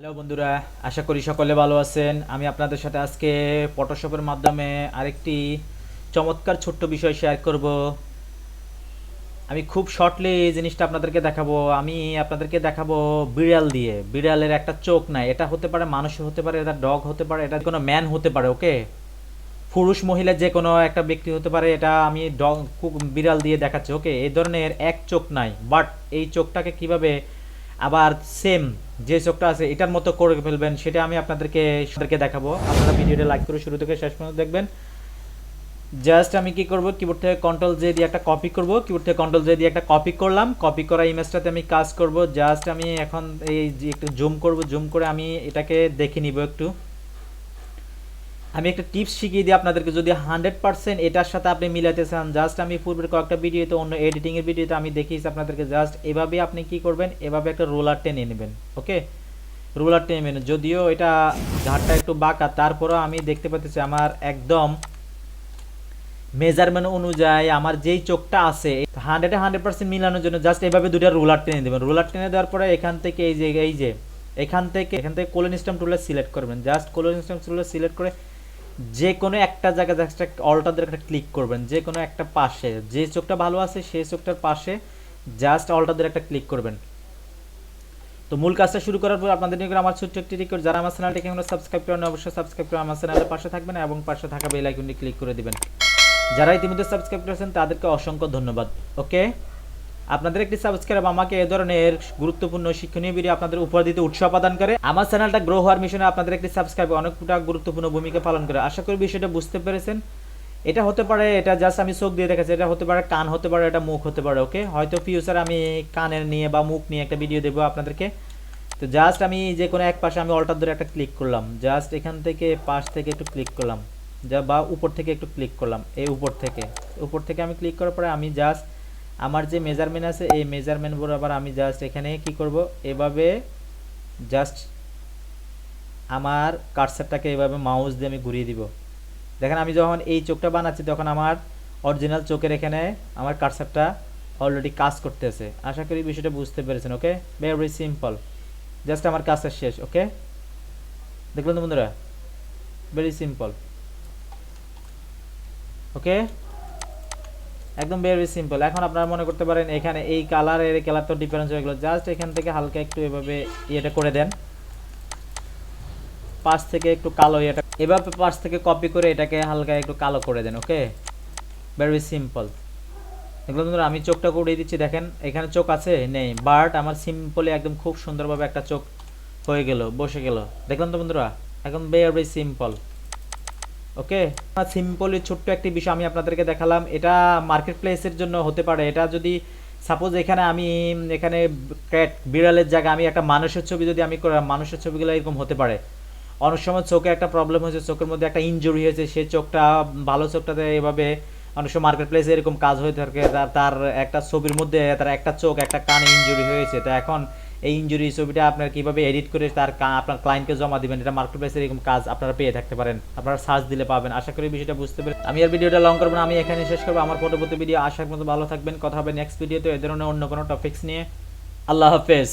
Hello বন্ধুরা, আশা করি সকলে ভালো আছেন। আমি আপনাদের সাথে আজকে ফটোশপের মাধ্যমে আরেকটি চমৎকার ছোট্ট বিষয় শেয়ার করব। আমি খুব শর্টলি এই জিনিসটা আপনাদেরকে দেখাবো। আমি আপনাদেরকে দেখাবো বিড়াল দিয়ে। বিড়ালের একটা চোখ নাই, এটা হতে পারে মানুষের, হতে পারে এটা ডগ হতে পারে, এটা কোনো ম্যান হতে পারে, ওকে, পুরুষ মহিলা যে কোনো একটা ব্যক্তি হতে পারে। এটা আমি বিড়াল দিয়ে দেখাচ্ছি, ওকে। এই ধরনের এক চোখ নাই, বাট এই চোখটাকে কিভাবে আবার সেম যে চোখটা আছে এটার মতো করে ফেলবেন সেটা আমি আপনাদেরকে দেখাবো। আপনারা ভিডিওটা লাইক করে শুরু থেকে শেষ পর্যন্ত দেখবেন। জাস্ট আমি কি করব, কিবোর্ড থেকে কন্ট্রোল জে দিয়ে একটা কপি করব। কিবোর্ড থেকে কন্ট্রোল জে দিয়ে একটা কপি করলাম। কপি করা ইমেজটাতে আমি কাজ করব। জাস্ট আমি এখন এই যে একটু জুম করব, জুম করে আমি এটাকে দেখে নিব একটু। আমি একটা টিপস শিখিয়ে দিই আপনাদেরকে, যদি 100% এটার সাথে আপনি মিলাতে চান। জাস্ট আমি পূর্বের কয়েকটা ভিডিওতে, অন্য এডিটিংয়ের ভিডিওতে আমি দেখিয়েছি আপনাদেরকে। জাস্ট এভাবে আপনি কি করবেন, এভাবে একটা রোলার টেনে নেবেন, ওকে। রোলার টেনে নেবেন, যদিও এটা ঘাটটা একটু বাঁকা, তারপরেও আমি দেখতে পাচ্ছি আমার একদম মেজারমেন্ট অনুযায়ী আমার যেই চোখটা আছে 100% মিলানোর জন্য জাস্ট এভাবে দুইটা রোলার টেনে দেবেন। রোলার টেনে দেওয়ার পরে এখান থেকে এখান থেকে কোলন স্ট্যাম্প টুলে সিলেক্ট করবেন। জাস্ট কোলন স্ট্যাম্প টুলে সিলেক্ট করে যে কোনো একটা জায়গায় জাস্ট অল্টারদের একটা ক্লিক করবেন। যে কোনো একটা পাশে যে চোখটা ভালো আছে সেই চোখটার পাশে জাস্ট অল্টারদের একটা ক্লিক করবেন। তো মূল কাজটা শুরু করার পর আপনাদের নিয়ে আমার ছোট্ট একটি রিকোয়েস্ট, যারা আমার চ্যানেলটিকে এখনো সাবস্ক্রাইব করেন অবশ্যই সাবস্ক্রাইব করে আমার চ্যানেলের পাশে থাকবেন এবং পাশে থাকা বেল আইকনটি ক্লিক করে দিবেন। যারা ইতিমধ্যে সাবস্ক্রাইব করেছেন তাদেরকে অসংখ্য ধন্যবাদ, ওকে। আপনাদের একটি সাবস্ক্রাইব আমাকে এ ধরনের গুরুত্বপূর্ণ শিক্ষণীয় ভিডিও আপনাদের উপহার দিতে উৎসাহ প্রদান করে। আমার চ্যানেলটা গ্রো হওয়ার মিশনে আপনাদের একটি সাবস্ক্রাইব অনেকটা গুরুত্বপূর্ণ ভূমিকা পালন করে। আশা করি বিষয়টা বুঝতে পেরেছেন। এটা হতে পারে, এটা জাস্ট আমি চোখ দিয়ে দেখাচ্ছি, এটা হতে পারে কান হতে পারে, এটা মুখ হতে পারে, ওকে। হয়তো ফিউচারে আমি কানের নিয়ে বা মুখ নিয়ে একটা ভিডিও দেবো আপনাদেরকে। তো জাস্ট আমি যে কোনো এক পাশে আমি অল্টার ধরে একটা ক্লিক করলাম। জাস্ট এখান থেকে পাশ থেকে একটু ক্লিক করলাম, যা বা উপর থেকে একটু ক্লিক করলাম। এই উপর থেকে আমি ক্লিক করার পরে আমি জাস্ট আমার যে মেজারমেন্ট আছে এই মেজারমেন্ট বরাবর আমি জাস্ট এখানে কি করব, এভাবে জাস্ট আমার কার্সারটাকে এভাবে মাউস দিয়ে আমি ঘুরিয়ে দিব। দেখেন আমি যখন এই চোখটা বানাচ্ছি তখন আমার অরিজিনাল চোখের এখানে আমার কার্সারটা অলরেডি কাজ করতেছে। আশা করি বিষয়টা বুঝতে পেরেছেন, ওকে। ভেরি সিম্পল, জাস্ট আমার কাজটা শেষ, ওকে। দেখলেন তো বন্ধুরা, ভেরি সিম্পল, ওকে, একদম ভেরি সিম্পল। এখন আপনারা মনে করতে পারেন এখানে এই কালারের কালার তো ডিফারেন্স হয়ে গেল। জাস্ট এখান থেকে হালকা একটু এভাবে ইয়েটা করে দেন, পাশ থেকে একটু কালো ইয়েটা এভাবে পাশ থেকে কপি করে এটাকে হালকা একটু কালো করে দেন, ওকে। Very simple. দেখুন বন্ধুরা, আমি চোখটা উড়িয়ে দিচ্ছি। দেখেন এখানে চোখ আছে নেই, বাট আমার সিম্পলি একদম খুব সুন্দরভাবে একটা চোখ হয়ে গেল, বসে গেল। দেখলেন তো বন্ধুরা, একদম ভেরি সিম্পল, ওকে। সিম্পলি ছোট্ট একটি বিষয় আমি আপনাদেরকে দেখালাম। এটা মার্কেট প্লেসের জন্য হতে পারে। এটা যদি সাপোজ এখানে আমি এখানে ক্যাট বিড়ালের জায়গায় আমি একটা মানুষের ছবি যদি আমি মানুষের ছবিগুলো এরকম হতে পারে। অনেক সময় চোখে একটা প্রবলেম হয়েছে, চোখের মধ্যে একটা ইনজুরি হয়েছে, সেই চোখটা ভালো চোখটাতে এভাবে অনেক সময় মার্কেট প্লেসে এরকম কাজ হয়ে থাকে। তার একটা ছবির মধ্যে তার একটা চোখ একটা কানে ইনজুরি হয়েছে। তো এখন এই ইনজুরি ছবিটা আপনার কীভাবে এডিট করে তার আপনার ক্লায়েন্টকে জমা দিবেন, এটা মার্কেট প্লেসে এরকম কাজ আপনারা পেয়ে থাকতে পারেন। আপনারা সার্চ দিলে পাবেন। আশা করি বিষয়টা বুঝতে পারেন। আমি আর ভিডিওটা লং করবো না, আমি এখানে শেষ করবো। আমার পরবর্তী ভিডিও আসার মতো ভালো থাকবেন। কথা হবে নেক্সট ভিডিওতে এ ধরনের অন্য কোনো টপিকস নিয়ে। আল্লাহ হাফেজ।